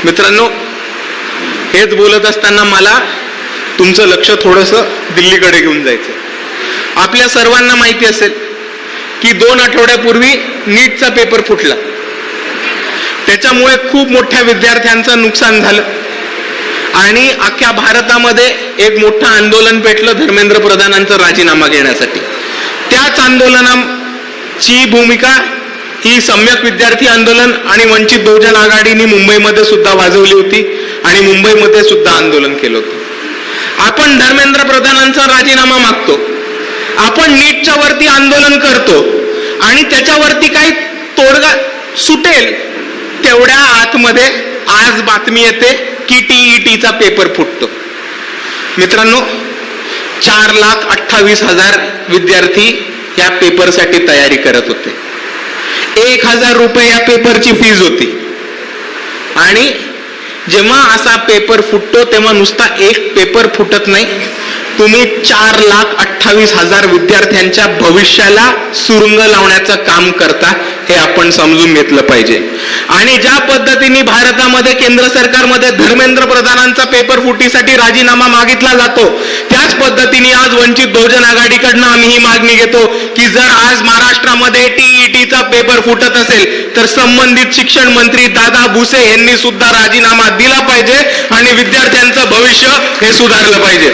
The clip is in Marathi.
मित्रांनो, हेच बोलत असताना मला तुमचं लक्ष थोडंसं दिल्लीकडे घेऊन जायचं. आपल्या सर्वांना माहिती असेल की 2 आठवड्यापूर्वी नीटचा पेपर फुटला. त्याच्यामुळे खूप मोठ्या विद्यार्थ्यांचं नुकसान झालं आणि अख्ख्या भारतामध्ये एक मोठं आंदोलन पेटलं धर्मेंद्र प्रधानांचा राजीनामा घेण्यासाठी. त्याच आंदोलनाची भूमिका ही सम्यक विद्यार्थी आंदोलन आणि वंचित बहुजन आघाडीने मुंबईमध्ये सुद्धा वाजवली होती आणि मुंबईमध्ये सुद्धा आंदोलन केलं होतं. आपण धर्मेंद्र प्रधानांचा राजीनामा मागतो, आपण नीटच्या वरती आंदोलन करतो आणि त्याच्यावरती काही तोडगा सुटेल तेवढ्या आतमध्ये आज बातमी येते की टीईटीचा पेपर फुटतो. मित्रांनो, 4,28,000 विद्यार्थी या पेपरसाठी तयारी करत होते. 1,000 रुपये या पेपरची फीज होती आणि जेव्हा असा पेपर फुटतो तेव्हा नुसता एक पेपर फुटत नाही, तुम्ही 4,28,000 विद्यार्थ्यांच्या भविष्याला सुरुंग लावण्याचं काम करता हे आपण समजून घेतलं पाहिजे. आणि ज्या पद्धतीने भारतामध्ये केंद्र सरकारमध्ये धर्मेंद्र प्रधानांचा पेपर फुटीसाठी राजीनामा मागितला जातो, त्याच पद्धतीने आज वंचित बहुजन आघाडीकडनं आम्ही ही मागणी घेतो की जर आज महाराष्ट्रामध्ये टीईटीचा पेपर फुटत असेल तर संबंधित शिक्षण मंत्री दादा भुसे यांनी सुद्धा राजीनामा दिला पाहिजे आणि विद्यार्थ्यांचं भविष्य हे सुधारलं पाहिजे.